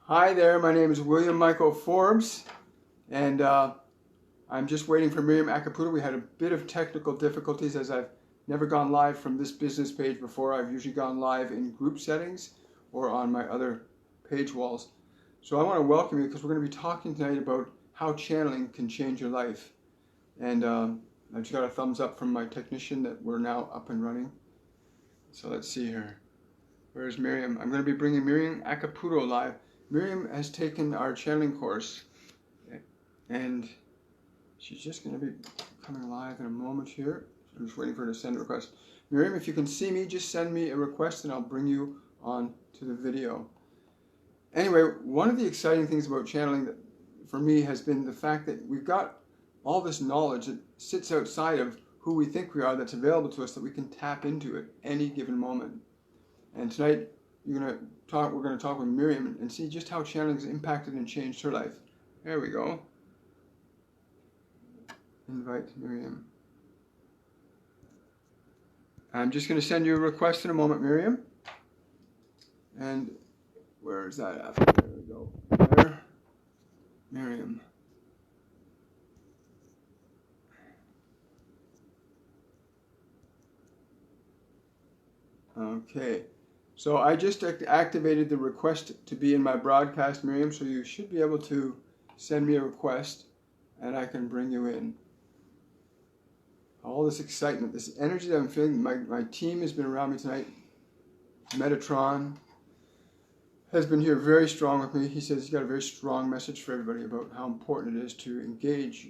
Hi there, my name is William Michael Forbes, and I'm just waiting for Miriam Akaputo. We had a bit of technical difficulties as I've never gone live from this business page before. I've usually gone live in group settings or on my other page walls. So I want to welcome you because we're going to be talking tonight about how channeling can change your life. And I just got a thumbs up from my technician that we're now up and running. So let's see here. Where's Miriam? I'm going to be bringing Miriam Akaputo live. Miriam has taken our channeling course, and she's just going to be coming live in a moment here. I'm just waiting for her to send a request. Miriam, if you can see me, just send me a request and I'll bring you on to the video. Anyway, one of the exciting things about channeling that for me has been the fact that we've got all this knowledge that sits outside of who we think we are that's available to us that we can tap into at any given moment. And tonight we're going to talk with Miriam and see just how channeling has impacted and changed her life. There we go. Invite Miriam. I'm just going to send you a request in a moment, Miriam. And where is that at? There we go. There. Miriam. Okay. So I just activated the request to be in my broadcast, Miriam, so you should be able to send me a request and I can bring you in. All this excitement, this energy that I'm feeling, my team has been around me tonight. Metatron has been here very strong with me. He says he's got a very strong message for everybody about how important it is to engage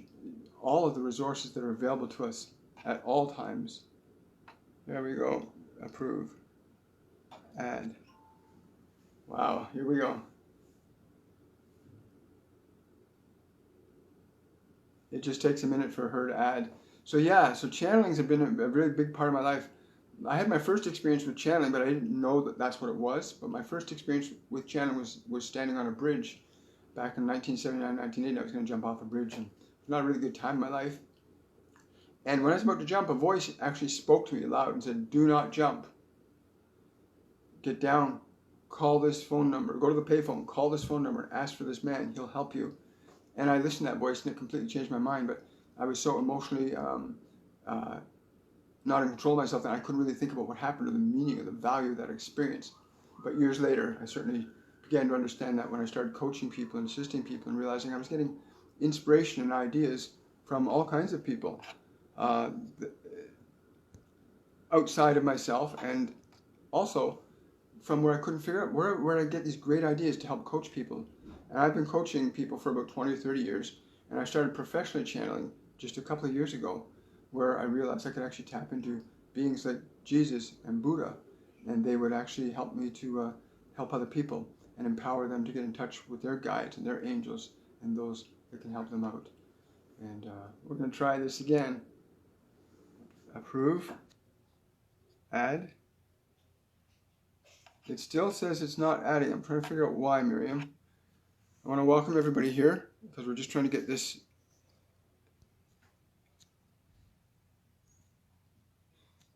all of the resources that are available to us at all times. There we go. Approve. Add. Wow, here we go. It just takes a minute for her to add. So yeah, so channelings have been a really big part of my life. I had my first experience with channeling, but I didn't know that that's what it was. But my first experience with channeling was standing on a bridge back in 1979, 1980. I was going to jump off a bridge, and it was not a really good time in my life. And when I was about to jump, a voice actually spoke to me loud and said, "Do not jump. Get down, call this phone number, go to the payphone, call this phone number, ask for this man, he'll help you." And I listened to that voice and it completely changed my mind, but I was so emotionally not in control of myself that I couldn't really think about what happened or the meaning or the value of that experience. But years later, I certainly began to understand that when I started coaching people and assisting people and realizing I was getting inspiration and ideas from all kinds of people outside of myself, and also from where I couldn't figure out where I get these great ideas to help coach people. And I've been coaching people for about 20 or 30 years, and I started professionally channeling just a couple of years ago, where I realized I could actually tap into beings like Jesus and Buddha, and they would actually help me to help other people and empower them to get in touch with their guides and their angels and those that can help them out. And we're going to try this again. Approve. Add. It still says it's not adding. I'm trying to figure out why, Miriam. I want to welcome everybody here because we're just trying to get this.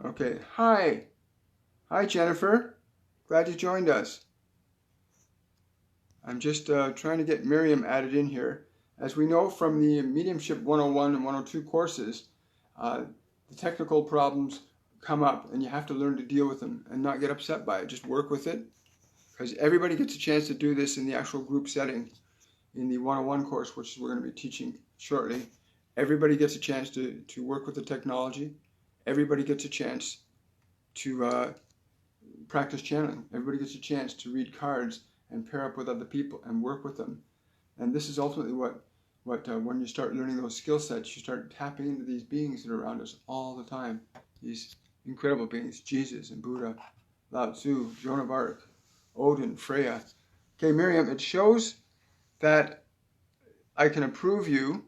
Okay. Hi. Hi, Jennifer. Glad you joined us. I'm just trying to get Miriam added in here. As we know from the Mediumship 101 and 102 courses, the technical problems come up and you have to learn to deal with them and not get upset by it. Just work with it, because everybody gets a chance to do this in the actual group setting in the 101 course, which we're going to be teaching shortly. Everybody gets a chance to work with the technology. Everybody gets a chance to practice channeling. Everybody gets a chance to read cards and pair up with other people and work with them. And this is ultimately what when you start learning those skill sets, you start tapping into these beings that are around us all the time. These incredible beings, Jesus and Buddha, Lao Tzu, Joan of Arc, Odin, Freya. Okay, Miriam, it shows that I can approve you.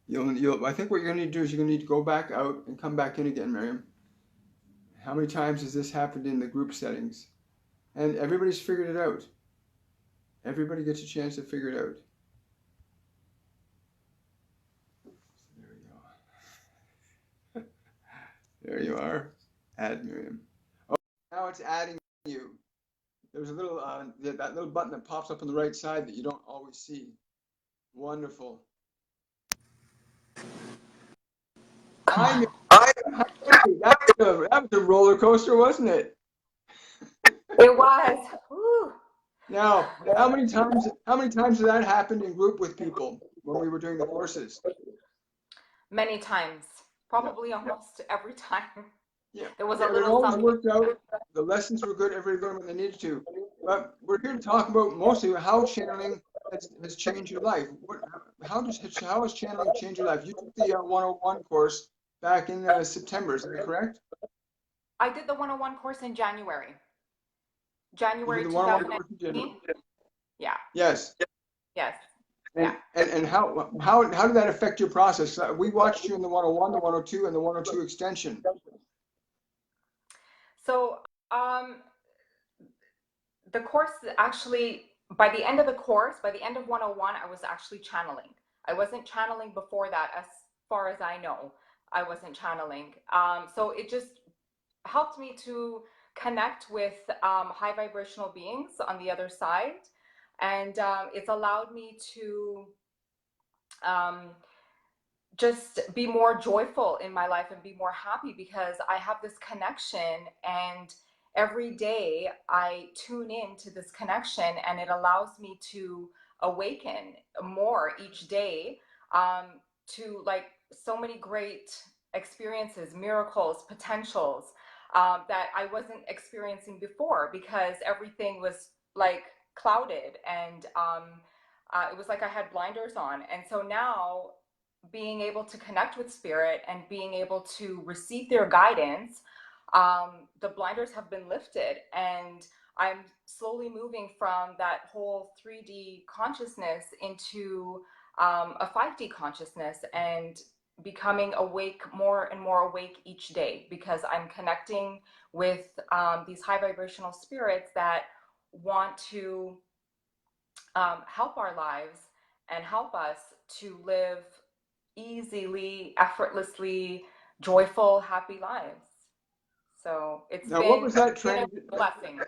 I think what you're going to need to do is you're going to need to go back out and come back in again, Miriam. How many times has this happened in the group settings? And everybody's figured it out. Everybody gets a chance to figure it out. There we go. There you are. Add Miriam. Oh, now it's adding you. There's a little that little button that pops up on the right side that you don't always see. Wonderful. Come Hi, on. that was a roller coaster, wasn't it? It was. Whew. Now, how many times has that happened in group with people when we were doing the courses? Many times. Yeah, Probably almost every time. yeah, There was a yeah. It little always something. worked out. The lessons were good. Everybody learned what they needed to. But we're here to talk about mostly how channeling has changed your life. How has channeling changed your life? You took the 101 course back in September. Is that correct? I did the 101 course in January. You did January the 101 course in January. 2019. Yeah. Yes. Yes. Yeah. And how did that affect your process? We watched you in the 101, the 102, and the 102 extension. So, um, the course actually, by the end of the course, by the end of 101, I was actually channeling. I wasn't channeling before that, as far as I know. I wasn't channeling. So it just helped me to connect with high vibrational beings on the other side. And it's allowed me to um, just be more joyful in my life and be more happy because I have this connection, and every day I tune in to this connection, and it allows me to awaken more each day, to like so many great experiences, miracles, potentials, that I wasn't experiencing before because everything was like clouded, and it was like I had blinders on. And so now, being able to connect with spirit and being able to receive their guidance, the blinders have been lifted, and I'm slowly moving from that whole 3D consciousness into a 5D consciousness, and becoming awake, more and more awake each day, because I'm connecting with these high vibrational spirits that want to help our lives and help us to live easily, effortlessly, joyful, happy lives. So it's Now, what been was that been training? a blessing.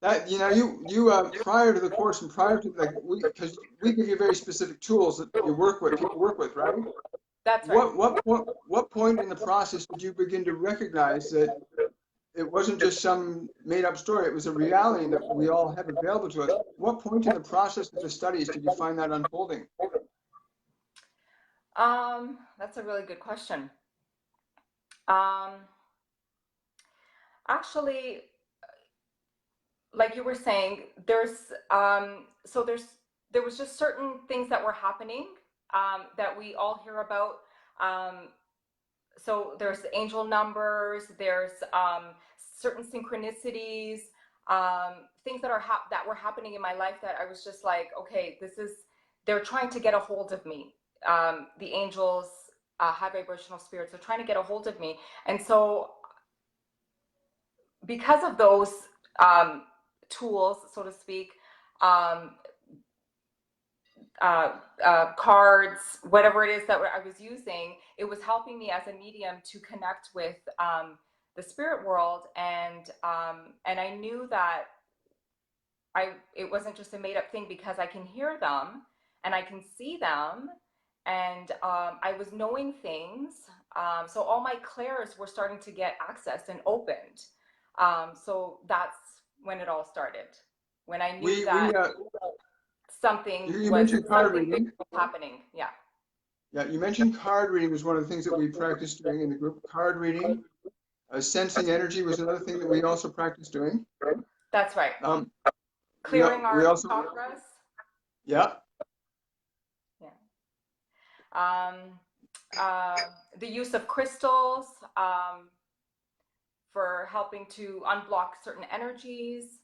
That you prior to the course and prior to because we give you very specific tools that you work with, people work with, right? That's right. What point in the process did you begin to recognize that it wasn't just some made up story? It was a reality that we all have available to us. What point in the process of the studies did you find that unfolding? That's a really good question. Um, Actually, like you were saying, there was just certain things that were happening, that we all hear about. Um, so there's angel numbers, there's certain synchronicities, things that that were happening in my life that I was just like, okay, they're trying to get a hold of me. The angels, high vibrational spirits, are trying to get a hold of me. And so because of those tools, so to speak, um, cards, whatever it is that I was using, it was helping me as a medium to connect with the spirit world, and I knew that it wasn't just a made up thing, because I can hear them and I can see them, and I was knowing things. So all my clairs were starting to get accessed and opened. So that's when it all started. When I knew that You mentioned card something big reading. was happening. Yeah. Yeah, you mentioned card reading was one of the things that we practiced doing in the group. Card reading, sensing energy was another thing that we also practiced doing. That's right. We Clearing we our also chakras. yeah. Yeah. Um, the use of crystals, for helping to unblock certain energies.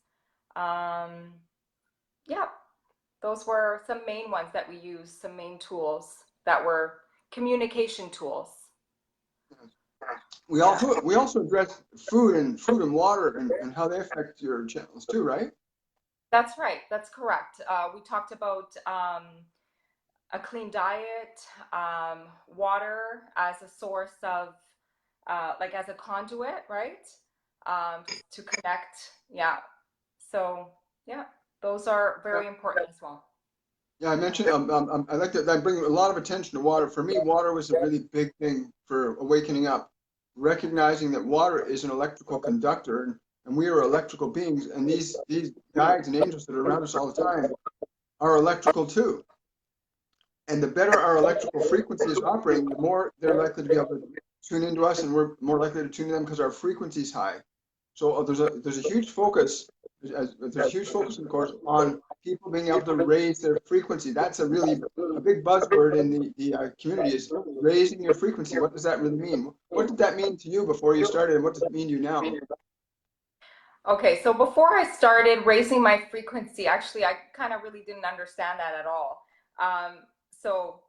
Um, yeah, those were some main ones that we used, some main tools that were communication tools. We also address food and water and how they affect your channels too, right? That's right. That's correct. We talked about a clean diet, water as a source of, like as a conduit, right? To connect. Yeah. So yeah, those are very important as well. Yeah, I mentioned, I like that I bring a lot of attention to water. For me, water was a really big thing for awakening up, recognizing that water is an electrical conductor, and we are electrical beings, and these guides and angels that are around us all the time are electrical too. And the better our electrical frequency is operating, the more they're likely to be able to tune into us, and we're more likely to tune to them because our frequency is high. So there's a huge focus. There's a huge focus, of course, on people being able to raise their frequency. That's a big buzzword in the community, is raising your frequency. What does that really mean? What did that mean to you before you started, and what does it mean to you now? Okay, so before I started raising my frequency, actually, I kind of really didn't understand that at all. So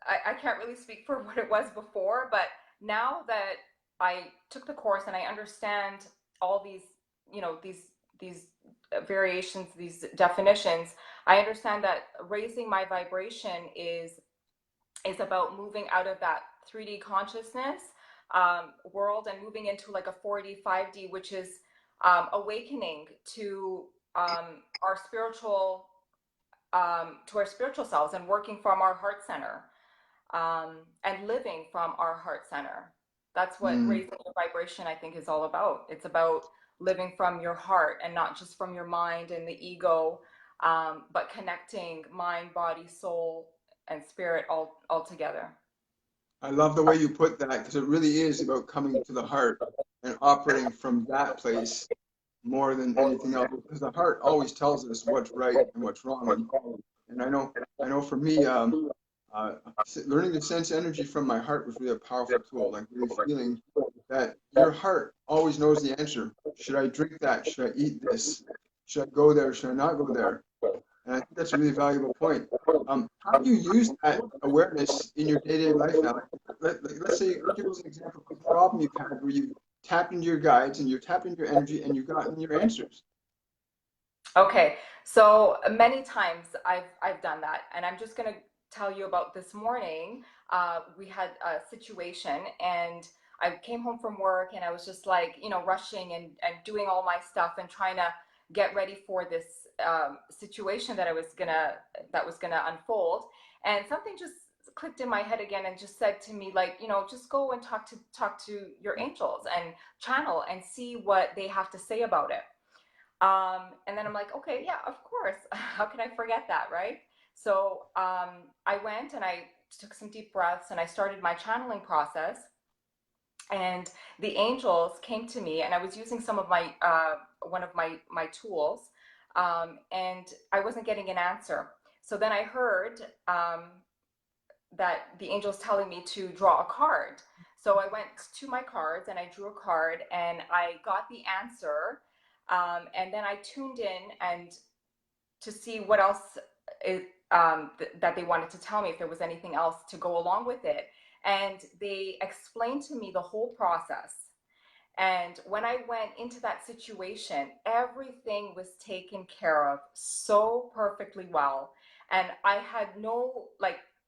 I can't really speak for what it was before, but now that I took the course and I understand all these, these variations, these definitions, I understand that raising my vibration is about moving out of that 3D consciousness world and moving into like a 4D, 5D, which is awakening our spiritual to our spiritual selves and working from our heart center and living from our heart center. That's what raising your vibration, I think, is all about. It's about living from your heart and not just from your mind and the ego, but connecting mind, body, soul, and spirit all together. I love the way you put that, because it really is about coming to the heart and operating from that place more than anything else, because the heart always tells us what's right and what's wrong. And I know for me, learning to sense energy from my heart was really a powerful tool, like really feeling that your heart always knows the answer. Should I drink that? Should I eat this? Should I go there? Should I not go there? And I think that's a really valuable point. How do you use that awareness in your day-to-day life now? Let's say, give us an example of a problem you've had where you tapped into your guides and you tapped into your energy and you've gotten your answers. Okay, so many times I've done that, and I'm just going to tell you about this morning. We had a situation, and I came home from work, and I was just like, rushing and doing all my stuff and trying to get ready for this situation that was gonna unfold, and something just clicked in my head again and just said to me, like, just go and talk to your angels and channel and see what they have to say about it. And then I'm like, okay, yeah, of course. How can I forget that, right? So I went and I took some deep breaths and I started my channeling process. And the angels came to me, and I was using some of my one of my tools, and I wasn't getting an answer. So then I heard that the angels telling me to draw a card. So I went to my cards and I drew a card, and I got the answer. And then I tuned in and to see what else that they wanted to tell me, if there was anything else to go along with it. And they explained to me the whole process. And when I went into that situation, everything was taken care of so perfectly well. And I had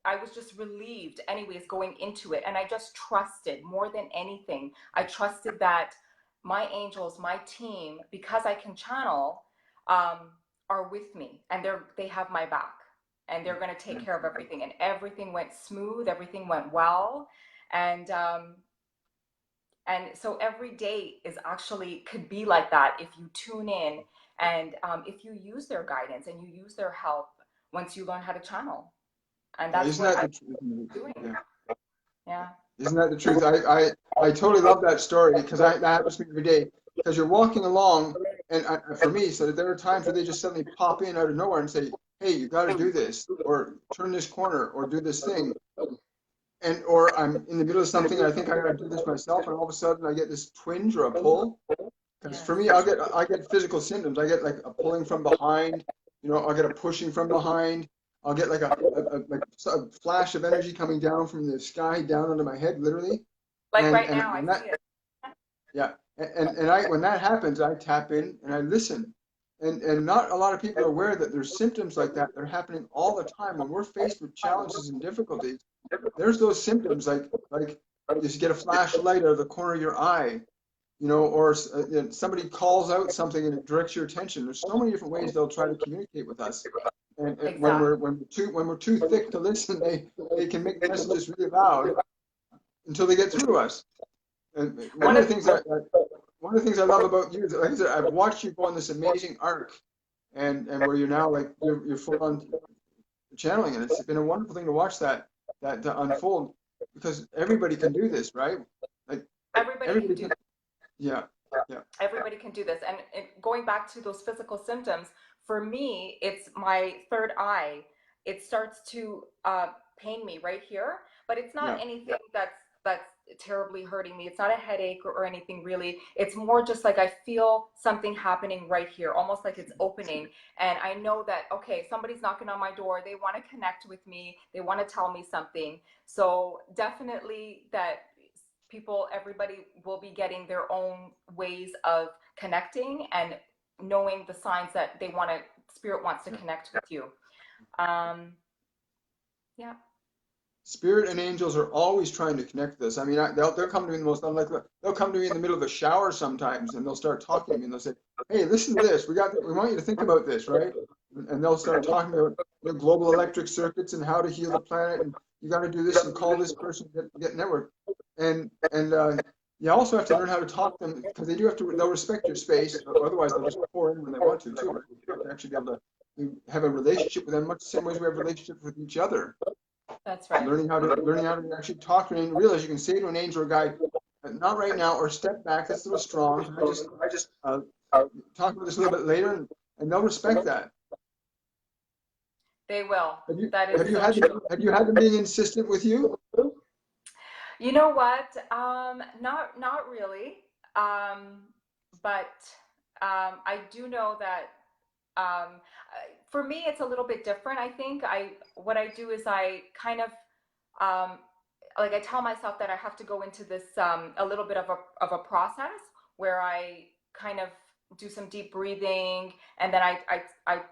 I was just relieved anyways going into it. And I just trusted more than anything. I trusted that my angels, my team, because I can channel, are with me, and they have my back, and they're going to take care of everything. And everything went smooth, everything went well. And so every day could be like that if you tune in, and if you use their guidance and you use their help once you learn how to channel. And that's what I'm doing. Yeah. Isn't that the truth? I totally love that story, because that happens to me every day. Because you're walking along, and for me, so there are times where they just suddenly pop in out of nowhere and say, "Hey, you got to do this, or turn this corner, or do this thing," or I'm in the middle of something and I think I got to do this myself, and all of a sudden I get this twinge or a pull. Because for me, I get physical symptoms. I get like a pulling from behind, I'll get a pushing from behind. I'll get like a flash of energy coming down from the sky down onto my head, literally. Like right now, I see it. Yeah, and when that happens, I tap in and I listen. And not a lot of people are aware that there's symptoms like that. They're happening all the time. When we're faced with challenges and difficulties, there's those symptoms like you get a flash of light out of the corner of your eye. you know, or somebody calls out something and it directs your attention. There's so many different ways they'll try to communicate with us. And when Exactly. we're too thick to listen, they can make messages really loud until they get through to us. And one of the things I love about you is, like I said, I've watched you go on this amazing arc, and where you're now like you're full on channeling, and it's been a wonderful thing to watch that to unfold, because everybody can do this, right? Like Everybody can do this. Yeah, yeah. Everybody can do this. And going back to those physical symptoms, for me, it's my third eye. It starts to pain me right here, but it's not anything that's terribly hurting me. It's not a headache or anything really. It's more just like I feel something happening right here, almost like it's opening. And I know that, okay, somebody's knocking on my door. They want to connect with me. They want to tell me something. So definitely that everybody will be getting their own ways of connecting and knowing the signs that spirit wants to connect with you. Yeah. Spirit and angels are always trying to connect with us. I mean, they'll come to me in the most unlikely. They'll come to me in the middle of a shower sometimes, and they'll start talking to me, and they'll say, "Hey, listen to this. We want you to think about this, right?" And they'll start talking about global electric circuits and how to heal the planet, and you got to do this and call this person, get network. And you also have to learn how to talk to them, because they'll respect your space. Otherwise, they'll just pour in when they want to too. Right? You have to actually be able to have a relationship with them, much the same way as we have relationships with each other. That's right. Learning how to actually talk to an angel. Realize you can say to an angel or guide, "Not right now," or "Step back. That's a little strong. I just talk about this a little bit later," and they'll respect that. They will. Have you had them being insistent with you? You know what? Not really. But I do know that for me, it's a little bit different. I think what I do is I kind of like I tell myself that I have to go into this a little bit of a process where I kind of do some deep breathing, and then I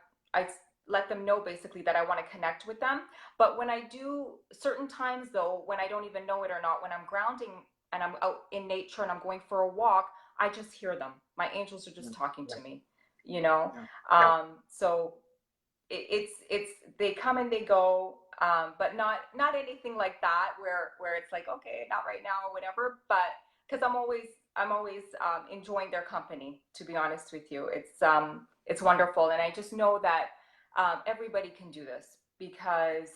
let them know basically that I want to connect with them. But when I do certain times though, when I don't even know it or not, when I'm grounding and I'm out in nature and I'm going for a walk, I just hear them. My angels are just talking to me, you know? So it's they come and they go, but not anything like that where it's like, okay, not right now or whatever, but because I'm always enjoying their company, to be honest with you. It's wonderful. And I just know that everybody can do this, because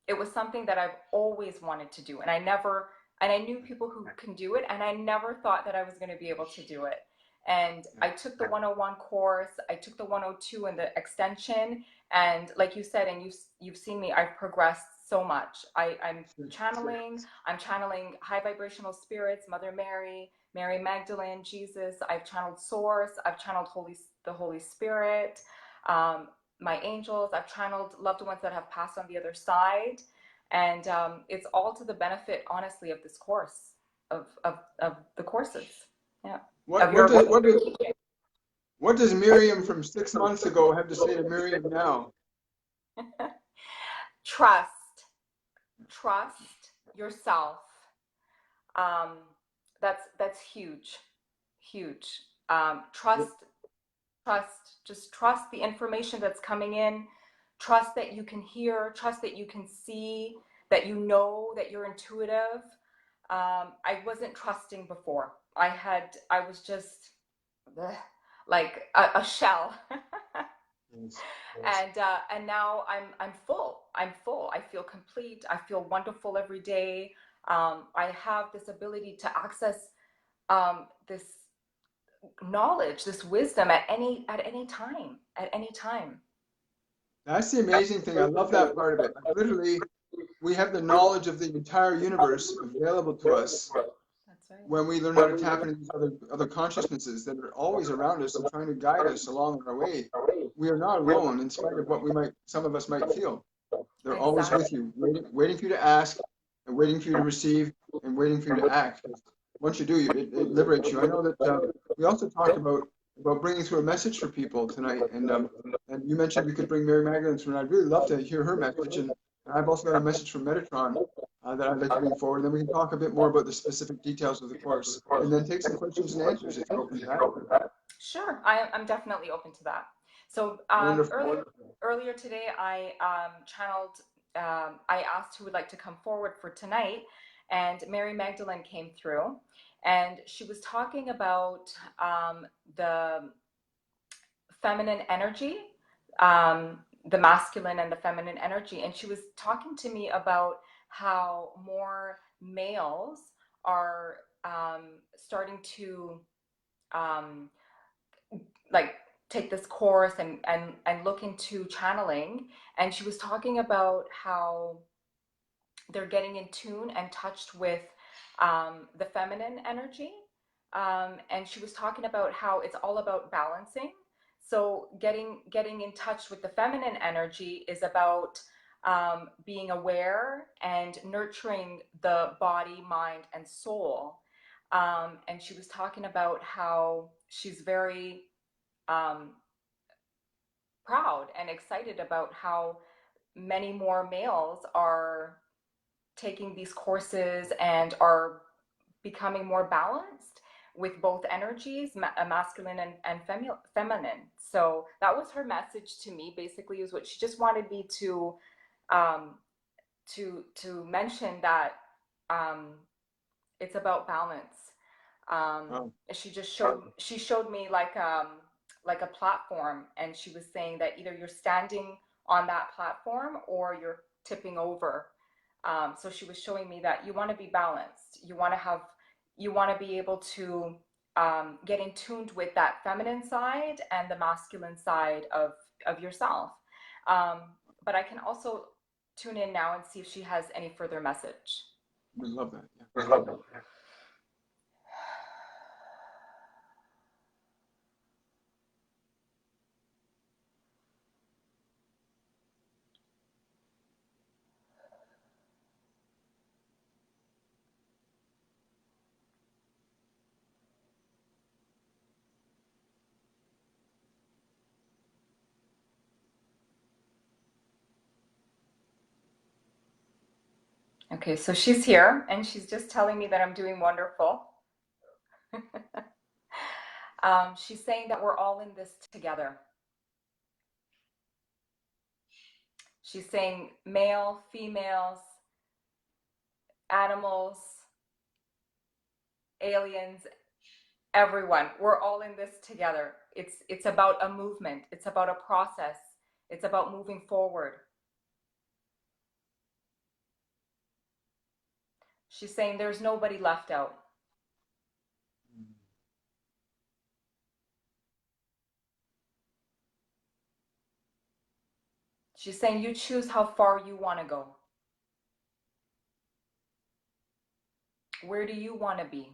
it was something that I've always wanted to do. And I knew people who can do it, and I never thought that I was going to be able to do it. And I took the 101 course, I took the 102 and the extension. And like you said, and you've seen me, I've progressed so much. I'm channeling high vibrational spirits, Mother Mary, Mary Magdalene, Jesus. I've channeled Source. I've channeled the Holy Spirit. My angels. I've channeled loved ones that have passed on the other side. And it's all to the benefit, honestly, of this course, of the courses. Yeah. What does Miriam from 6 months ago have to say to Miriam now? Trust yourself. That's huge. Just trust the information that's coming in. Trust that you can hear. Trust that you can see. That you know that you're intuitive. I wasn't trusting before. I was just like a shell. Yes. And now I'm full. I feel complete. I feel wonderful every day. I have this ability to access this knowledge, this wisdom at any time. That's the amazing thing. I love that part of it. Literally, we have the knowledge of the entire universe available to us. That's right. When we learn how to tap into these other consciousnesses that are always around us and trying to guide us along our way. We are not alone, in spite of what some of us might feel. They're always with you, waiting for you to ask, and waiting for you to receive, and waiting for you to act. Once you do, it liberates you. I know that we also talked about bringing through a message for people tonight, and you mentioned you could bring Mary Magdalene through, and I'd really love to hear her message. And I've also got a message from Metatron that I'd like to bring forward. Then we can talk a bit more about the specific details of the course, and then take some questions and answers if you're open to that. Sure, I'm definitely open to that. So earlier today, I channeled. I asked who would like to come forward for tonight, and Mary Magdalene came through, and she was talking about the feminine energy, the masculine and the feminine energy, and she was talking to me about how more males are starting to like take this course and look into channeling. And she was talking about how they're getting in tune and touched with the feminine energy. And she was talking about how it's all about balancing. So getting in touch with the feminine energy is about being aware and nurturing the body, mind, and soul. And she was talking about how she's very proud and excited about how many more males are taking these courses and are becoming more balanced with both energies, masculine and feminine. So that was her message to me. Basically, is what she just wanted me to mention, that it's about balance. She just showed me like a platform, and she was saying that either you're standing on that platform or you're tipping over. So she was showing me that you want to be balanced. You want to be able to get in tuned with that feminine side and the masculine side of yourself. But I can also tune in now and see if she has any further message. We love that. Yeah. We love that. Okay, so she's here, and she's just telling me that I'm doing wonderful. She's saying that we're all in this together. She's saying male, females, animals, aliens, everyone, we're all in this together. It's about a movement. It's about a process. It's about moving forward. She's saying there's nobody left out. She's saying you choose how far you want to go. Where do you want to be?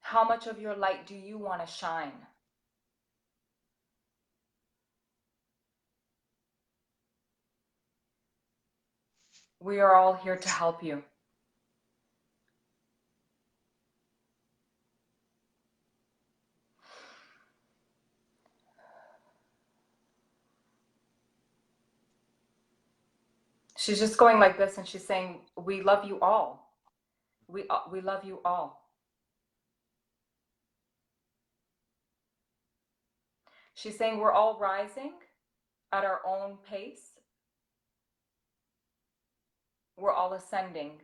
How much of your light do you want to shine? We are all here to help you. She's just going like this, and she's saying, we love you all. We love you all. She's saying we're all rising at our own pace. We're all ascending.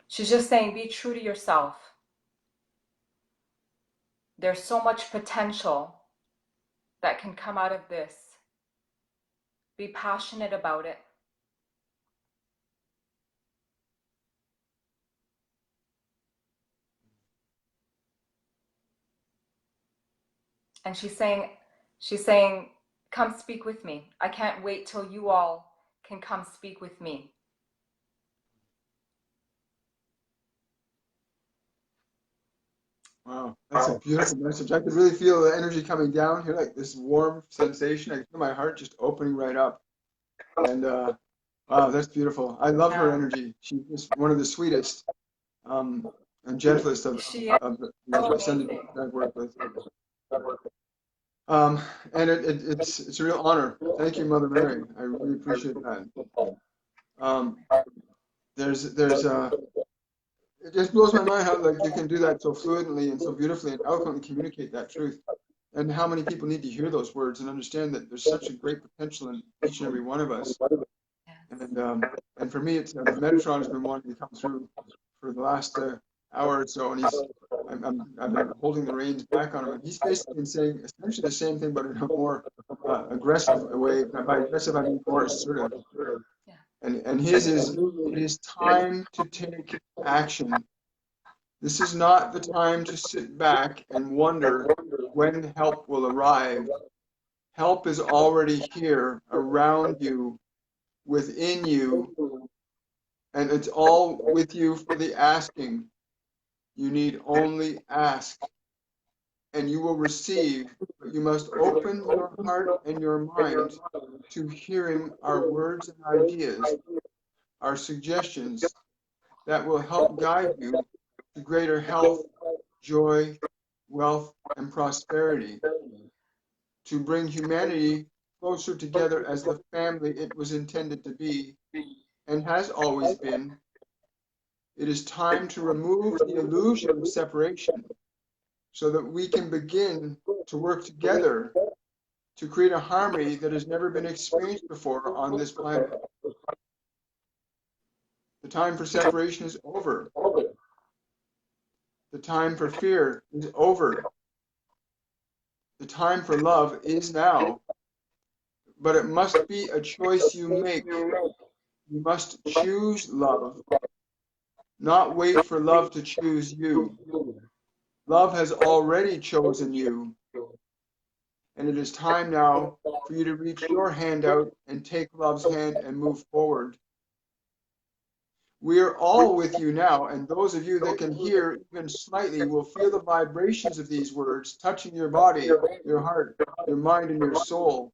She's just saying, be true to yourself. There's so much potential that can come out of this. Be passionate about it. And she's saying, come speak with me. I can't wait till you all can come speak with me. Wow, that's a beautiful message. I could really feel the energy coming down here, like this warm sensation. I can feel my heart just opening right up. And wow, that's beautiful. I love her Yeah. energy. She's just one of the sweetest and gentlest She is of so the ascended amazing. I've worked with. And it's a real honor. Thank you, Mother Mary. I really appreciate that. Um, there's it just blows my mind how like you can do that so fluently and so beautifully and eloquently communicate that truth, and how many people need to hear those words and understand that there's such a great potential in each and every one of us. Yes. And for me, it's Metatron has been wanting to come through for the last hour or so, and I've been holding the reins back on him, and he's basically been saying essentially the same thing, but in a more aggressive way. By aggressive, I mean more assertive. Yeah. And his is, it is time to take action. This is not the time to sit back and wonder when help will arrive. Help is already here, around you, within you, and it's all with you for the asking. You need only ask, and you will receive, but you must open your heart and your mind to hearing our words and ideas, our suggestions that will help guide you to greater health, joy, wealth, and prosperity, to bring humanity closer together as the family it was intended to be and has always been. It is time to remove the illusion of separation so that we can begin to work together to create a harmony that has never been experienced before on this planet. The time for separation is over. The time for fear is over. The time for love is now. But it must be a choice you make. You must choose love, not wait for love to choose you. Love has already chosen you. And it is time now for you to reach your hand out and take love's hand and move forward. We are all with you now, and those of you that can hear even slightly will feel the vibrations of these words touching your body, your heart, your mind, and your soul.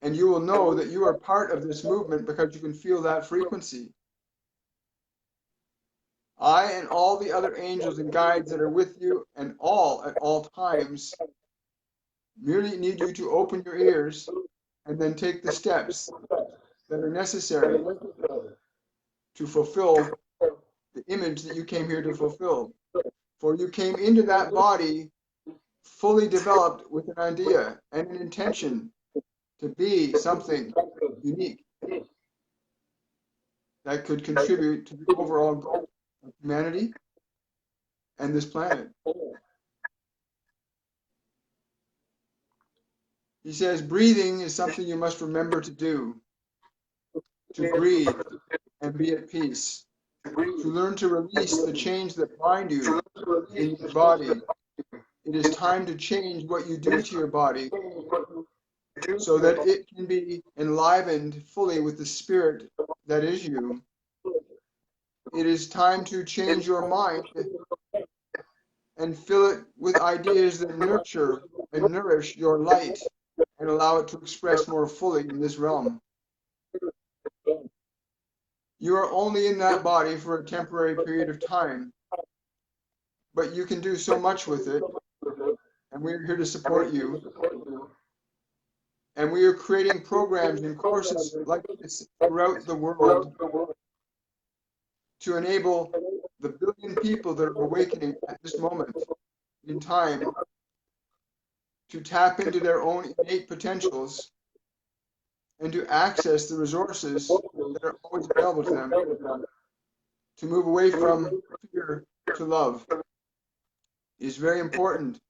And you will know that you are part of this movement because you can feel that frequency. I and all the other angels and guides that are with you and all at all times merely need you to open your ears and then take the steps that are necessary to fulfill the image that you came here to fulfill. For you came into that body fully developed with an idea and an intention to be something unique that could contribute to the overall goal of humanity and this planet. He says, breathing is something you must remember to do, to breathe and be at peace, to learn to release the chains that bind you in your body. It is time to change what you do to your body so that it can be enlivened fully with the spirit that is you. It is time to change your mind and fill it with ideas that nurture and nourish your light and allow it to express more fully in this realm. You are only in that body for a temporary period of time, but you can do so much with it, and we're here to support you. And we are creating programs and courses like this throughout the world to enable the billion people that are awakening at this moment in time to tap into their own innate potentials and to access the resources that are always available to them, to move away from fear to love. It is very important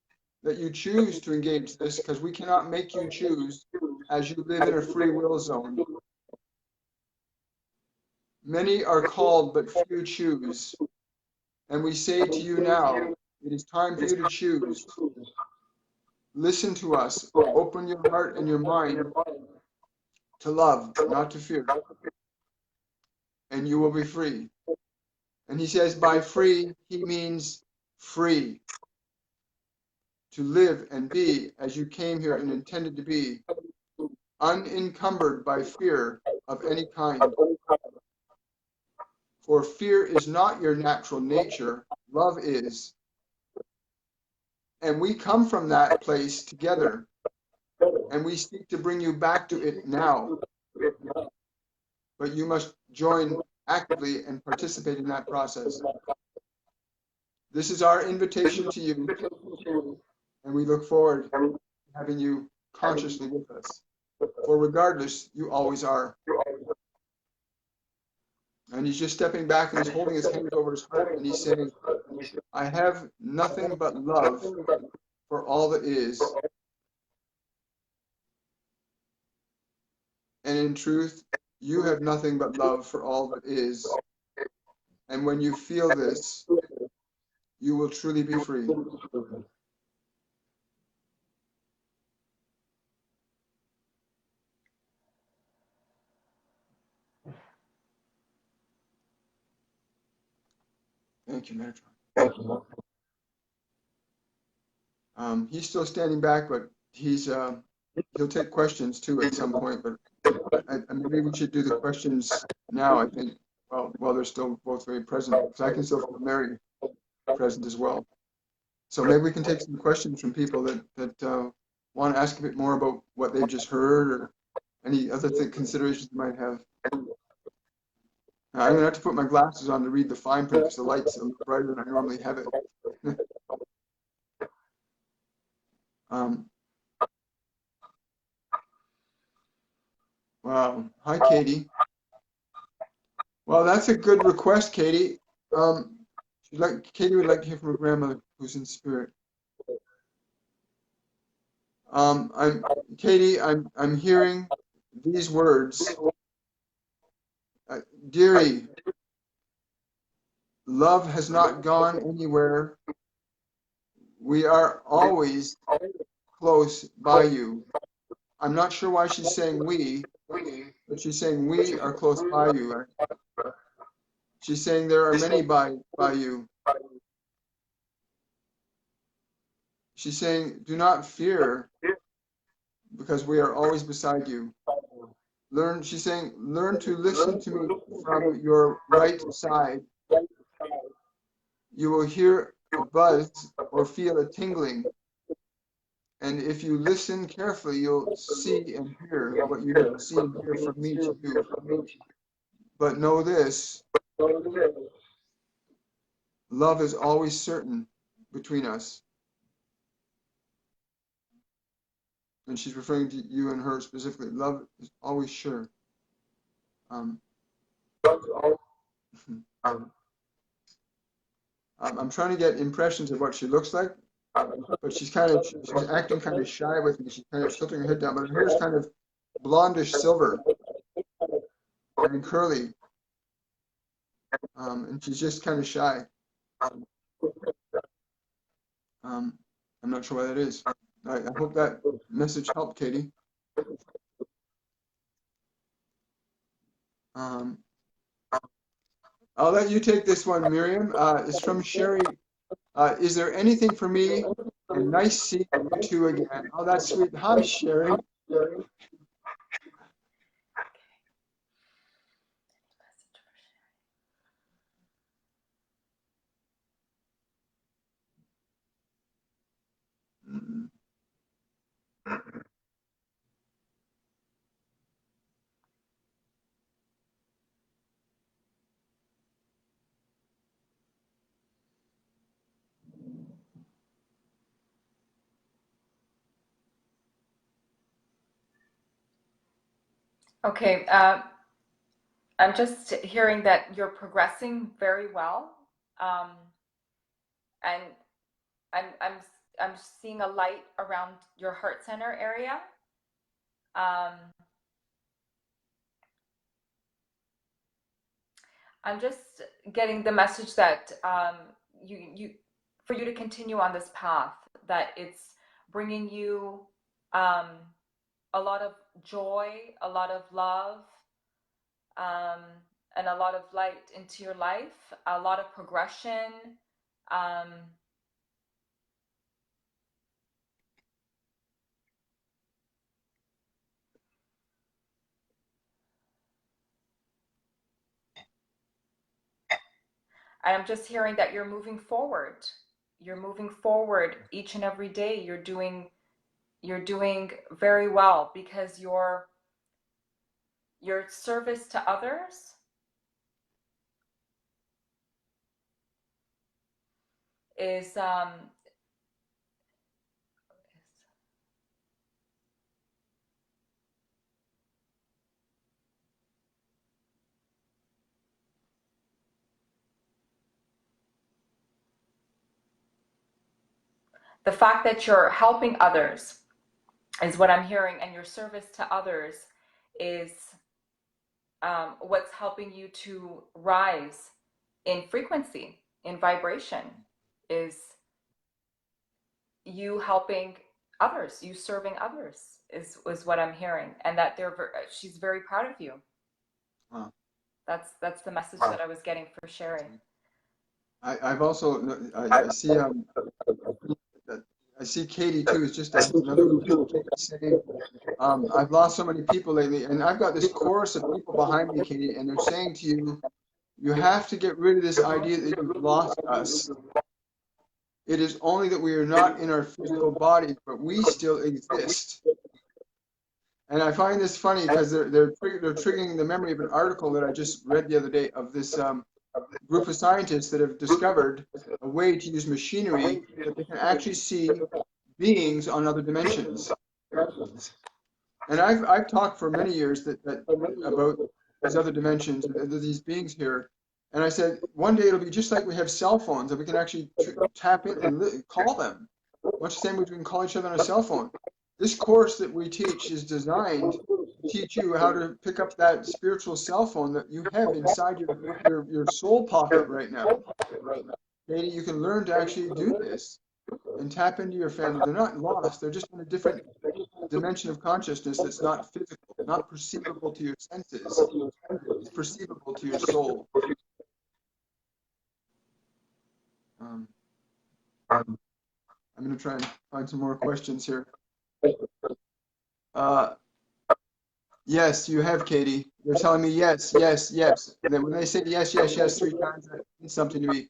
that you choose to engage this, because we cannot make you choose as you live in a free will zone. Many are called, but few choose. And we say to you now, it is time for you to choose. Listen to us. Open your heart and your mind to love, not to fear. And you will be free. And he says by free, he means free to live and be as you came here and intended to be, unencumbered by fear of any kind. For fear is not your natural nature, love is. And we come from that place together, and we seek to bring you back to it now. But you must join actively and participate in that process. This is our invitation to you, and we look forward to having you consciously with us. For regardless, you always are. And he's just stepping back and he's holding his hands over his heart and he's saying, I have nothing but love for all that is. And in truth, you have nothing but love for all that is. And when you feel this, you will truly be free. Thank you, Metatron. He's still standing back, but he'll take questions too at some point. But maybe we should do the questions now. I think while they're still both very present, because I can still feel Mary present as well. So maybe we can take some questions from people that want to ask a bit more about what they've just heard or any other considerations they might have. I'm going to have to put my glasses on to read the fine print because the light's a little brighter than I normally have it. Wow. Hi, Katie. Well, that's a good request, Katie. Katie would like to hear from her grandmother who's in spirit. Katie, I'm hearing these words. Dearie, love has not gone anywhere. We are always close by you. I'm not sure why she's saying we, but she's saying we are close by you. She's saying there are many by you. She's saying, do not fear, because we are always beside you. She's saying, learn to listen to me from your right side. You will hear a buzz or feel a tingling. And if you listen carefully, you'll see and hear what you need to see and hear from me to you. But know this, love is always certain between us. And she's referring to you and her specifically. Love is always sure. I'm trying to get impressions of what she looks like, but she's acting kind of shy with me. She's kind of tilting her head down, but her hair is kind of blondish silver and curly, and she's just kind of shy. I'm not sure why that is. I hope that message helped, Katie. I'll let you take this one, Miriam. It's from Sherry. Is there anything for me? And nice seeing you two again. Oh, that's sweet. Hi, Sherry. Okay, I'm just hearing that you're progressing very well, and I'm seeing a light around your heart center area. I'm just getting the message that for you to continue on this path, that it's bringing you a lot of joy, a lot of love, and a lot of light into your life, a lot of progression, And I'm just hearing that you're moving forward. You're moving forward each and every day. You're doing very well, because your service to others is the fact that you're helping others is what I'm hearing, and your service to others is what's helping you to rise in frequency, in vibration, is you helping others, you serving others is what I'm hearing, and that she's very proud of you. Wow. That's the message that I was getting for sharing. I've also I see Katie too. Is just another saying, I've lost so many people lately, and I've got this chorus of people behind me, Katie, and they're saying to you, you have to get rid of this idea that you've lost us. It is only that we are not in our physical body, but we still exist. And I find this funny because they're triggering the memory of an article that I just read the other day of this group of scientists that have discovered a way to use machinery that they can actually see beings on other dimensions. And I've talked for many years about these other dimensions, these beings here. And I said, one day it'll be just like we have cell phones, that we can actually tap in and call them. Much the same way we can call each other on a cell phone. This course that we teach is designed to teach you how to pick up that spiritual cell phone that you have inside your soul pocket right now. Katie, you can learn to actually do this and tap into your family. They're not lost. They're just in a different dimension of consciousness that's not physical, not perceivable to your senses. It's perceivable to your soul. I'm going to try and find some more questions here. Yes, you have, Katie. They're telling me yes, yes, yes. And then when they say yes, yes, yes 3 times, that means something to me.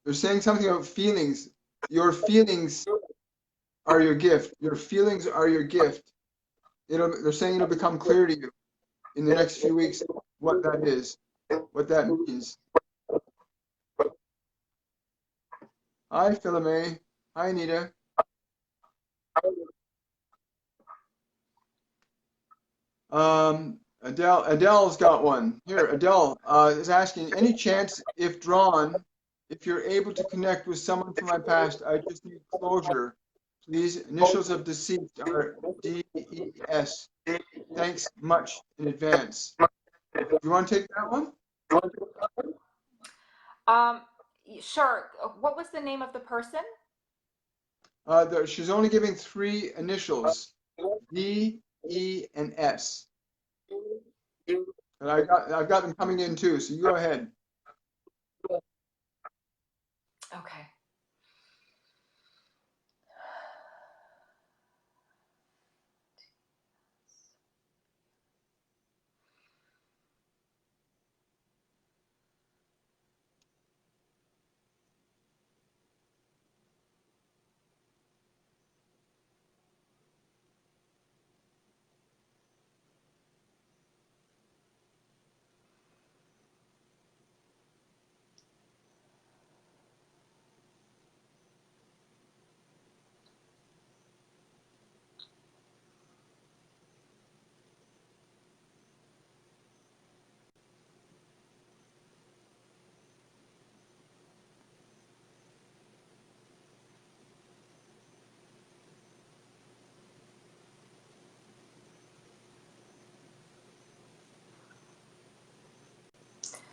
They're saying something about feelings. Your feelings are your gift. Your feelings are your gift. They're saying it'll become clear to you in the next few weeks what that is, what that means. Hi, Philomene. Hi, Anita. Adele's got one. Here, Adele is asking, any chance, if drawn, if you're able to connect with someone from my past, I just need closure. Please, initials of deceased are DES. Thanks much in advance. Do you want to take that one? Sure. What was the name of the person? She's only giving 3 initials, D, E, and S. And I've got them coming in too, so you go ahead. Okay.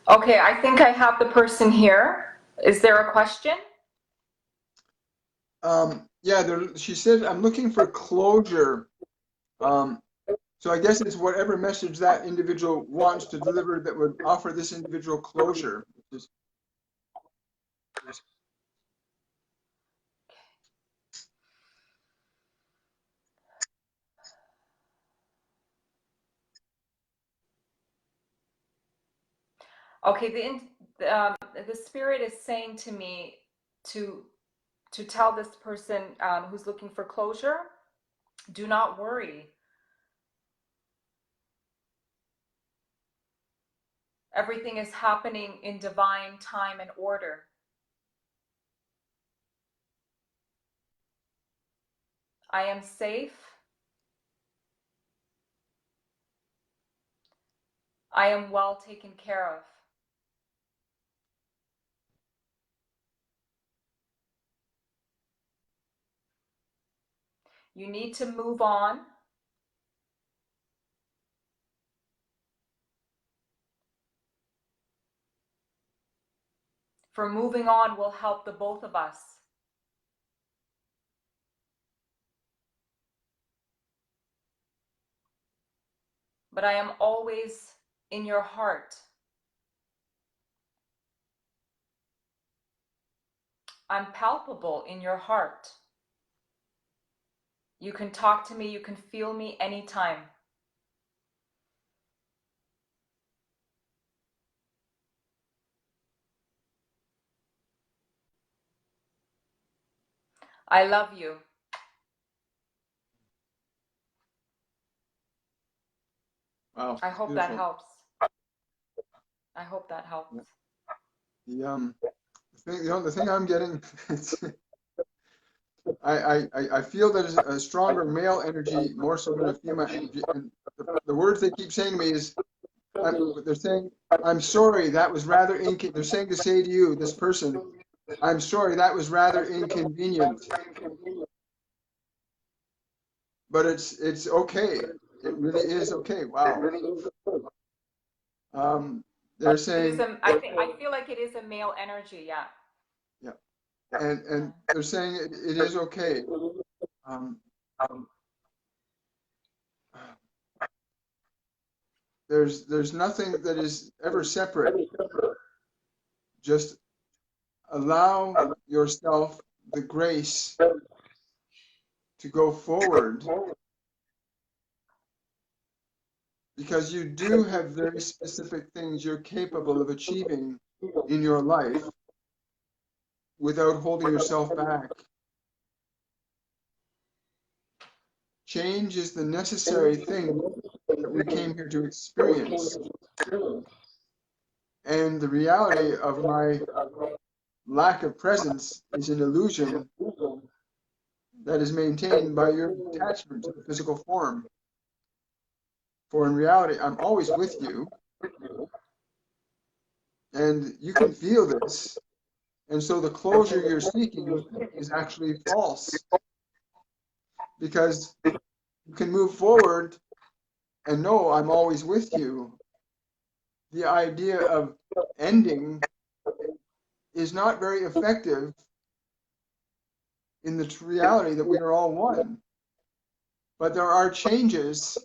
Okay, I think I have the person here. Is there a question? Yeah, she said, I'm looking for closure. So I guess it's whatever message that individual wants to deliver that would offer this individual closure. Okay, the spirit is saying to me to tell this person who's looking for closure, do not worry. Everything is happening in divine time and order. I am safe. I am well taken care of. You need to move on. For moving on will help the both of us. But I am always in your heart. I'm palpable in your heart. You can talk to me, you can feel me anytime. I love you. Wow, I hope beautiful. that helps. I hope that helps. The thing I'm getting, I feel there's a stronger male energy more so than a female energy, and the words they keep saying to me is, they're saying, I'm sorry, that was rather they're saying to say to you, this person, I'm sorry, that was rather inconvenient, but it's okay. It really is okay. Wow. They're saying, I feel like it is a male energy, yeah. yeah, and they're saying it is okay. Um, there's nothing that is ever separate. Just allow yourself the grace to go forward, because you do have very specific things you're capable of achieving in your life without holding yourself back. Change is the necessary thing that we came here to experience. And the reality of my lack of presence is an illusion that is maintained by your attachment to the physical form. For in reality, I'm always with you, and you can feel this. And so the closure you're seeking is actually false, because you can move forward and know I'm always with you. The idea of ending is not very effective in the reality that we are all one. But there are changes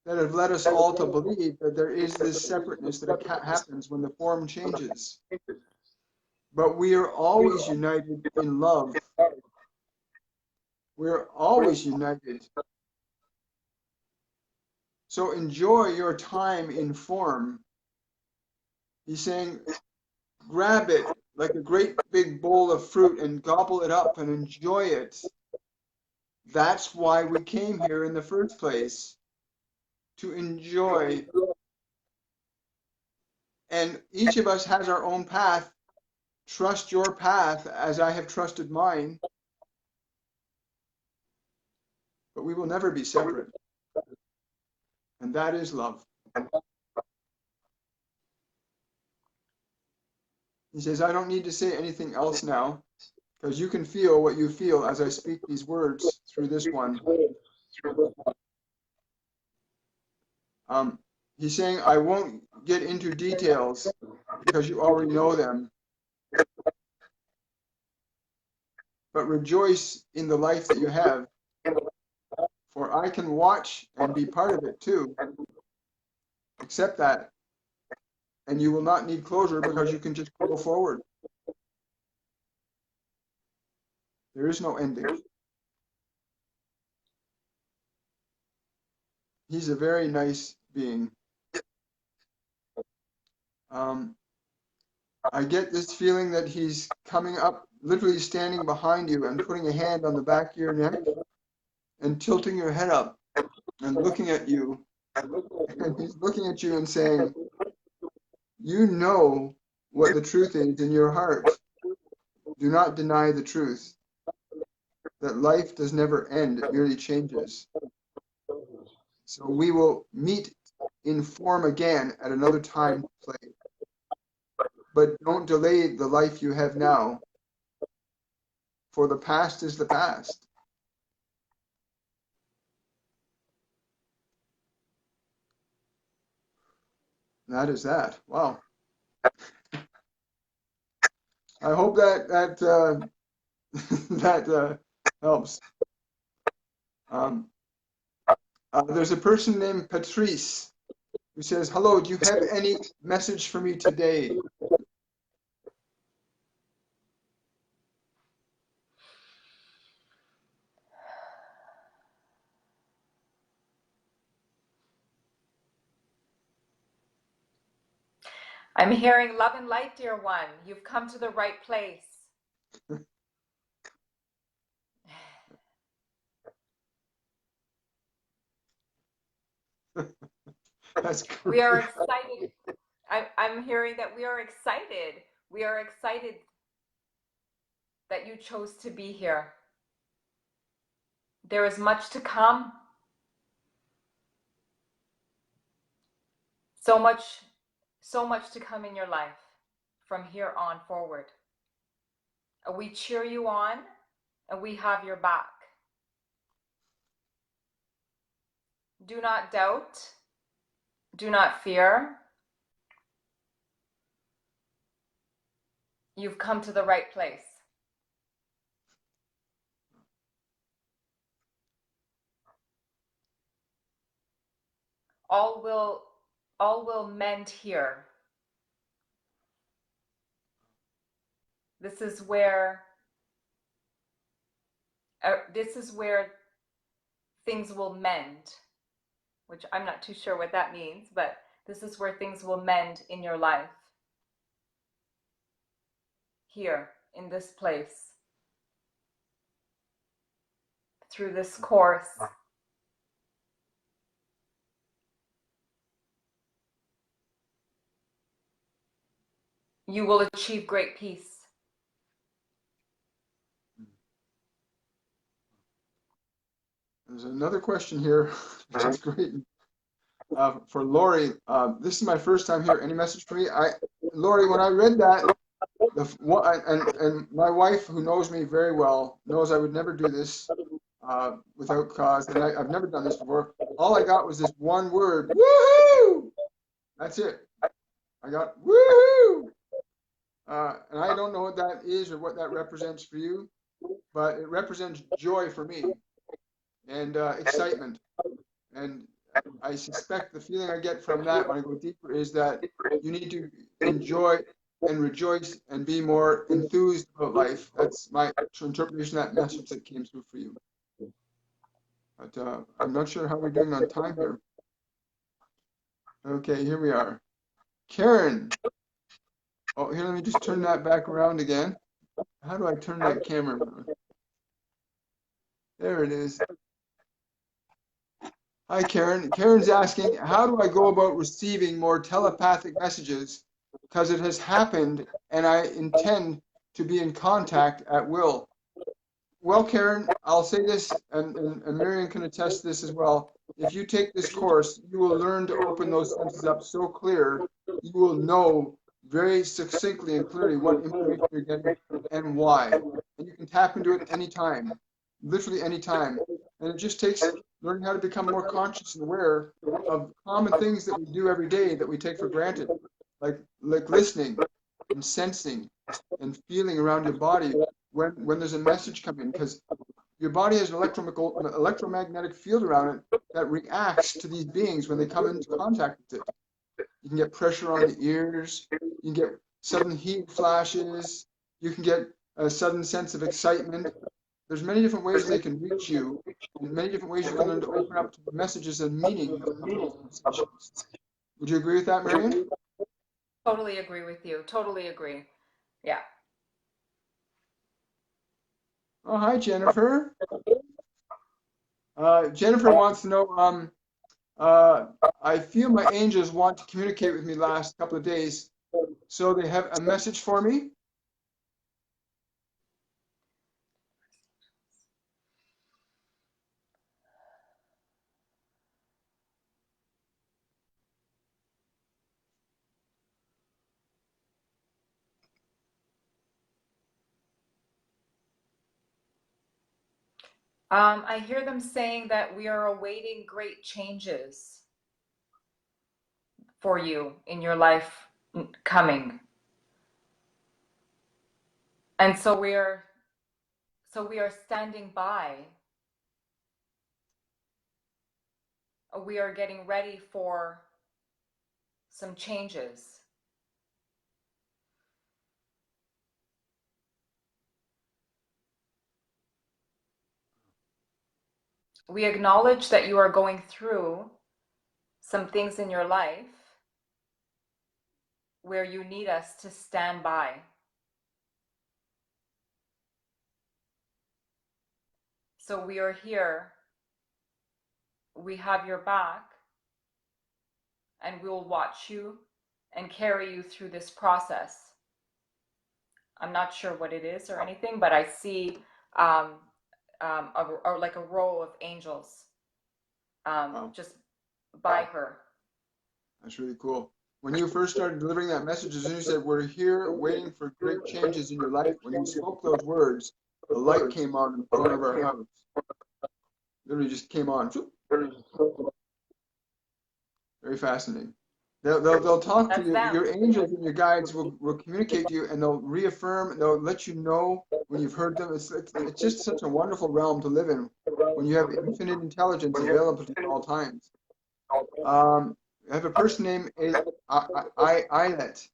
that have led us all to believe that there is this separateness that happens when the form changes. But we are always united in love. We're always united. So enjoy your time in form. He's saying, grab it like a great big bowl of fruit and gobble it up and enjoy it. That's why we came here in the first place, to enjoy. And each of us has our own path. Trust your path as I have trusted mine. But we will never be separate. And that is love. He says, I don't need to say anything else now, because you can feel what you feel as I speak these words through this one. He's saying, I won't get into details because you already know them. But rejoice in the life that you have, for I can watch and be part of it too. Accept that, and you will not need closure because you can just go forward. There is no ending. He's a very nice being. I get this feeling that he's coming up, literally standing behind you and putting a hand on the back of your neck and tilting your head up and looking at you. And he's looking at you and saying, you know what the truth is in your heart. Do not deny the truth. That life does never end, it merely changes. So we will meet in form again at another time to play. But don't delay the life you have now, for the past is the past. That is that. Wow. I hope that that helps. There's a person named Patrice who says, hello, do you have any message for me today? I'm hearing love and light, dear one. You've come to the right place. That's great. We are excited. I'm hearing that we are excited. We are excited that you chose to be here. There is much to come. So much to come in your life from here on forward. We cheer you on and we have your back. Do not doubt. Do not fear. You've come to the right place. All will mend here. This is where things will mend, which I'm not too sure what that means, but this is where things will mend in your life. Here, in this place, through this course. You will achieve great peace. There's another question here, which is great. For Lori, this is my first time here. Any message for me? Lori, when I read that, and my wife, who knows me very well, knows I would never do this without cause, and I've never done this before. All I got was this one word, woohoo! That's it. I got woohoo! And I don't know what that is or what that represents for you, but it represents joy for me and excitement. And I suspect the feeling I get from that when I go deeper is that you need to enjoy and rejoice and be more enthused about life. That's my interpretation of that message that came through for you. But I'm not sure how we're doing on time here. Okay, here we are. Karen. Oh, here, let me just turn that back around again. How do I turn that camera around? There it is. Hi, Karen. Karen's asking, how do I go about receiving more telepathic messages? Because it has happened and I intend to be in contact at will. Well, Karen, I'll say this, and Marion can attest to this as well. If you take this course, you will learn to open those senses up so clear, you will know very succinctly and clearly what information you're getting and why. And you can tap into it anytime, literally anytime. And it just takes learning how to become more conscious and aware of common things that we do every day that we take for granted, like listening and sensing and feeling around your body when there's a message coming, because your body has an electromagnetic field around it that reacts to these beings when they come into contact with it. You can get pressure on the ears, you can get sudden heat flashes, you can get a sudden sense of excitement. There's many different ways they can reach you, and many different ways you can learn to open up to the messages and meaning of those conversations. Would you agree with that, Marion? Totally agree with you. Totally agree. Yeah. Oh, hi, Jennifer. Jennifer wants to know, I feel my angels want to communicate with me last couple of days, so they have a message for me. I hear them saying that we are awaiting great changes for you in your life coming. And so we are standing by. We are getting ready for some changes. We acknowledge that you are going through some things in your life where you need us to stand by. So we are here. We have your back, and we will watch you and carry you through this process. I'm not sure what it is or anything, but I see like a row of angels Wow, just by her. that's really cool. When you first started delivering that message, as soon as you said, "We're here waiting for great changes in your life," when you spoke those words, the light came on in the corner of our house. Literally just came on. Very fascinating. They'll talk to That's you. them. Your angels and your guides will communicate to you, and they'll reaffirm. They'll let you know when you've heard them. It's just such a wonderful realm to live in when you have infinite intelligence available to you at all times. I have a person named Islet.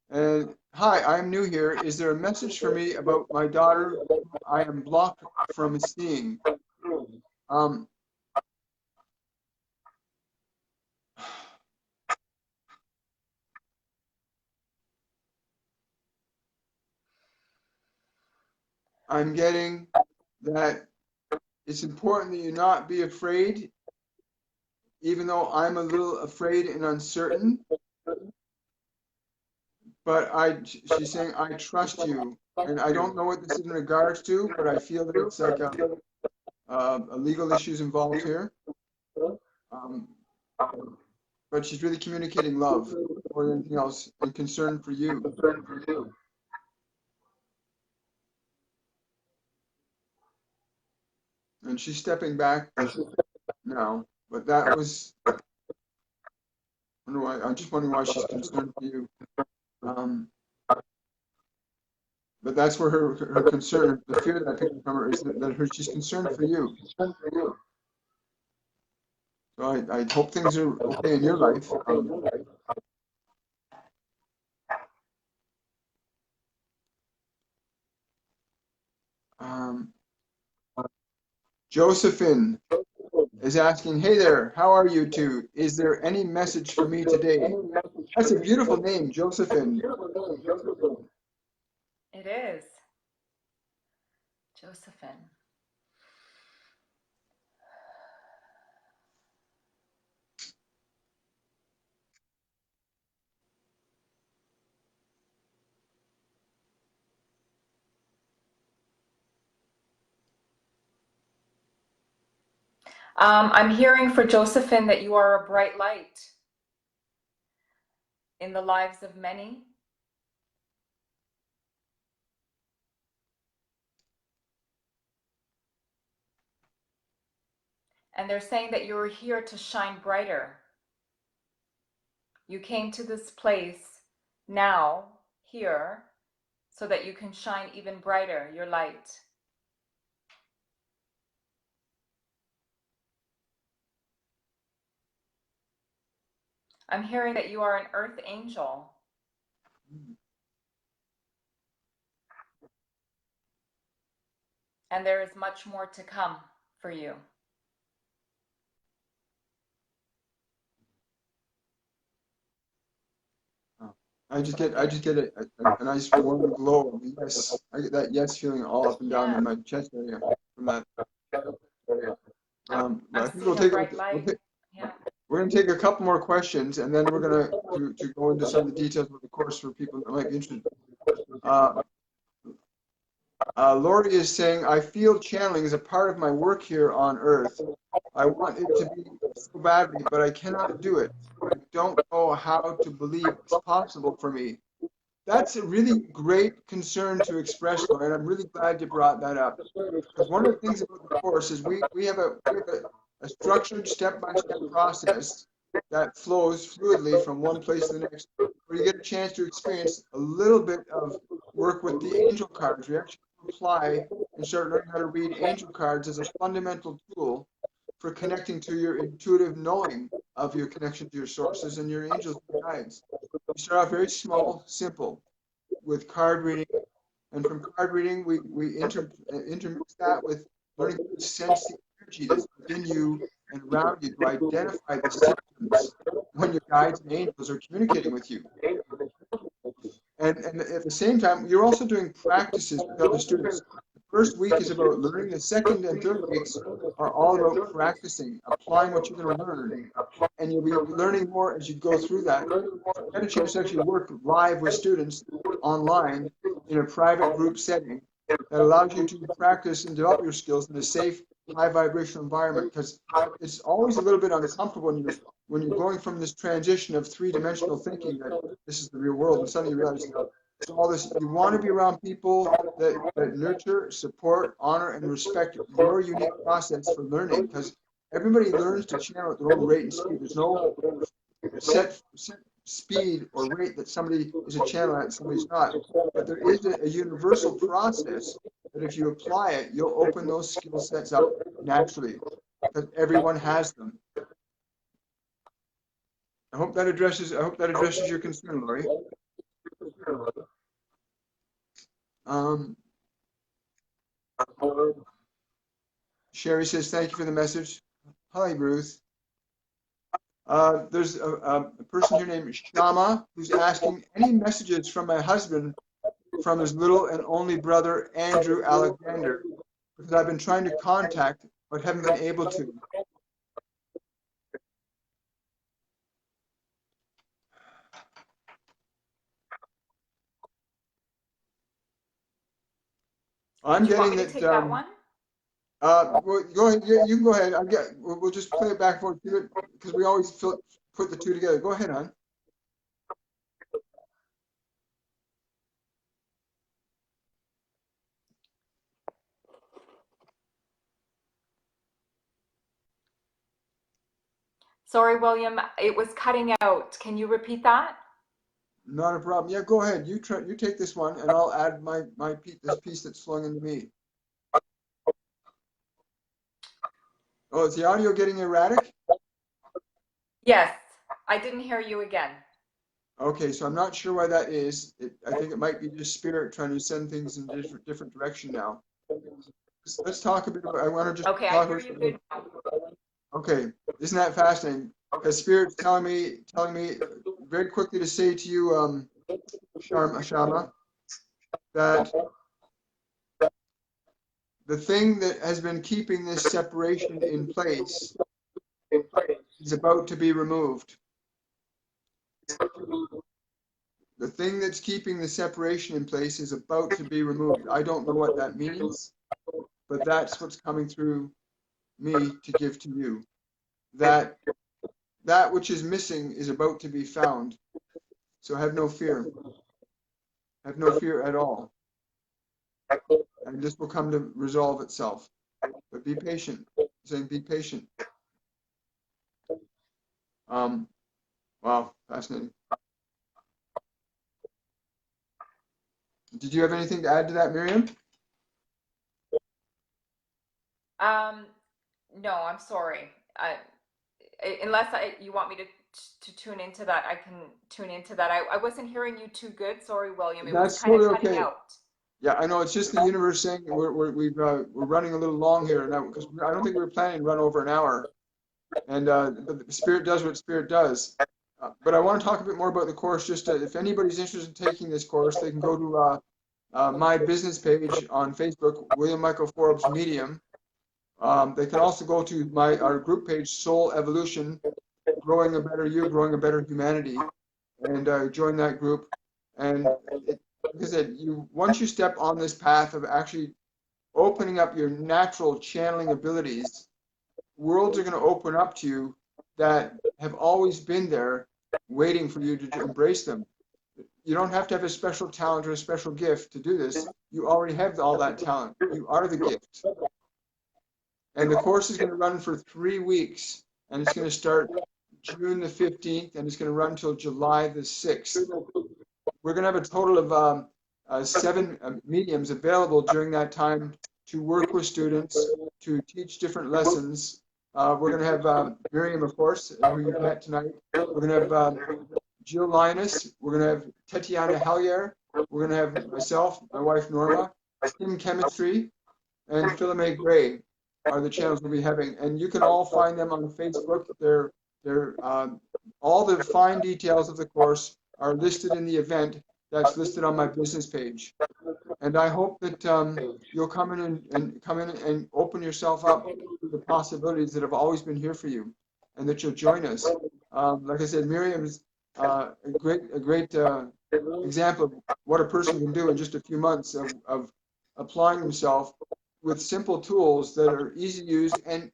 And hi, I'm new here. Is there a message for me about my daughter whom I am blocked from seeing? Um, I'm getting that it's important that you not be afraid, even though I'm a little afraid and uncertain. But she's saying, I trust you. And I don't know what this is in regards to, but I feel that it's like a legal issues involved here. Um, but she's really communicating love more than anything else and concern for you. And she's stepping back now. But that was, I'm just wondering why she's concerned for you. But that's where her concern, the fear that I picked up from her is that she's concerned for you. So I hope things are okay in your life. Um, Josephine is asking, hey there, how are you two? Is there any message for me today? That's a beautiful name, Josephine. It is. Josephine. I'm hearing for Josephine that you are a bright light in the lives of many. And they're saying that you're here to shine brighter. You came to this place now, here, so that you can shine even brighter your light. I'm hearing that you are an earth angel. And there is much more to come for you. I just get a nice warm glow. Yes, I get that yes feeling all up and down Yeah. in my chest area from that. But I I'm think seeing a bright we'll light. take, Yeah. we're going to take a couple more questions, and then we're going to go into some of the details of the course for people that might be interested. Lori is saying, I feel channeling is a part of my work here on Earth. I want it to be so badly, but I cannot do it. I don't know how to believe it's possible for me. That's a really great concern to express, Lori, and I'm really glad you brought that up. Because one of the things about the course is we have a structured step-by-step process that flows fluidly from one place to the next, where you get a chance to experience a little bit of work with the angel cards. We actually apply and start learning how to read angel cards as a fundamental tool for connecting to your intuitive knowing of your connection to your sources and your angels and guides. You start off very small, simple, with card reading, and from card reading, we intermix that with learning to sense the energy that's within you and around you to identify the symptoms when your guides and angels are communicating with you. And at the same time, you're also doing practices with other students. The first week is about learning. The second and third weeks are all about practicing, applying what you're going to learn. And you'll be learning more as you go through that. Get a chance to actually work live with students online in a private group setting that allows you to practice and develop your skills in a safe, high vibrational environment, because it's always a little bit uncomfortable when you're going from this transition of three-dimensional thinking that this is the real world, and suddenly you realize it's all this. You want to be around people that nurture, support, honor, and respect your unique process for learning, because everybody learns to channel at their own rate and speed. There's no set speed or rate that somebody is a channel at and somebody's not. But there is a universal process that if you apply it, you'll open those skill sets up naturally, because everyone has them. I hope that addresses your concern, Lori. Sherry says, thank you for the message. Hi, Ruth. There's a person here named Shama who's asking, any messages from my husband from his little and only brother, Andrew Alexander, because I've been trying to contact but haven't been able to. I'm Do you want getting me to that. take that one? Well, go ahead. You can go ahead. We'll just play it back and forth because we always put the two together. Go ahead, hon. Sorry, William, it was cutting out. Can you repeat that? Not a problem. Yeah, go ahead. You take this one, and I'll add this piece that's flowing into me. Oh, is the audio getting erratic? Yes, I didn't hear you again. Okay, so I'm not sure why that is. I think it might be just spirit trying to send things in a different direction now. Let's talk a bit about. I want to just Okay, I hear you good now. Okay, isn't that fascinating? Because Spirit's telling me very quickly to say to you, Shama, that the thing that has been keeping this separation in place is about to be removed. The thing that's keeping the separation in place is about to be removed. I don't know what that means, but that's what's coming through me to give to you. That which is missing is about to be found. So have no fear. Have no fear at all. And this will come to resolve itself. But be patient. I'm saying be patient. Wow, fascinating. Did you have anything to add to that, Miriam? No, I'm sorry. Unless you want me to tune into that, I can tune into that. I wasn't hearing you too good. Sorry, William. It was kind of cutting out. Yeah, I know. It's just the universe saying we're running a little long here now, because I don't think we were planning to run over an hour. And but the Spirit does what Spirit does. But I want to talk a bit more about the course. Just if anybody's interested in taking this course, they can go to my business page on Facebook, William Michael Forbes Medium. They can also go to our group page, Soul Evolution, Growing a Better You, Growing a Better Humanity, and join that group. And like I said, once you step on this path of actually opening up your natural channeling abilities, worlds are going to open up to you that have always been there, waiting for you to embrace them. You don't have to have a special talent or a special gift to do this. You already have all that talent. You are the gift. And the course is going to run for 3 weeks, and it's going to start June the 15th, and it's going to run until July the 6th. We're going to have a total of 7 mediums available during that time to work with students, to teach different lessons. We're going to have Miriam, of course, who you've met tonight. We're going to have Jill Linus. We're going to have Tatiana Hellier. We're going to have myself, my wife Norma, Kim Chemistry, and Philomene Gray are the channels we'll be having. And you can all find them on Facebook. All the fine details of the course are listed in the event that's listed on my business page. And I hope that you'll come in and open yourself up to the possibilities that have always been here for you, and that you'll join us. Like I said, Miriam is a great example of what a person can do in just a few months of applying himself with simple tools that are easy to use, and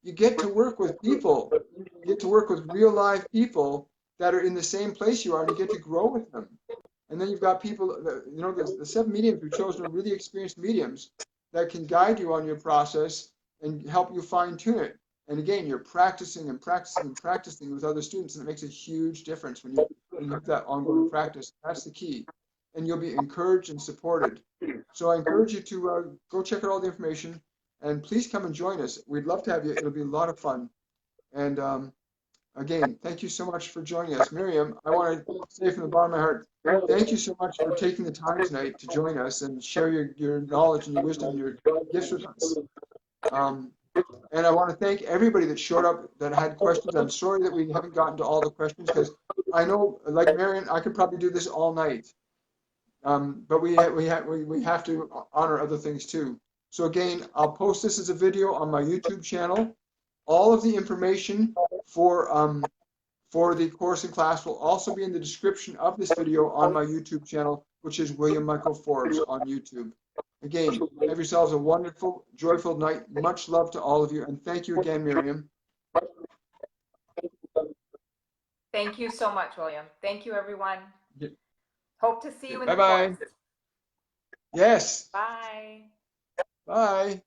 you get to work with people. You get to work with real live people that are in the same place you are, and you get to grow with them. And then you've got people, the 7 mediums we've chosen are really experienced mediums that can guide you on your process and help you fine tune it. And again, you're practicing and practicing and practicing with other students, and it makes a huge difference when you have that ongoing practice. That's the key. And you'll be encouraged and supported. So I encourage you to go check out all the information, and please come and join us. We'd love to have you. It'll be a lot of fun. And again, thank you so much for joining us. Miriam, I want to say from the bottom of my heart, thank you so much for taking the time tonight to join us and share your knowledge and your wisdom and your gifts with us. And I want to thank everybody that showed up that had questions. I'm sorry that we haven't gotten to all the questions, because I know, like Marion, I could probably do this all night. But we have to honor other things too. So again, I'll post this as a video on my YouTube channel. All of the information for the course and class will also be in the description of this video on my YouTube channel, which is William Michael Forbes on YouTube. Again, have yourselves a wonderful, joyful night. Much love to all of you, and thank you again, Miriam. Thank you so much, William. Thank you, everyone. Yeah. Hope to see you in Bye-bye. the course. Yes. Bye. Bye.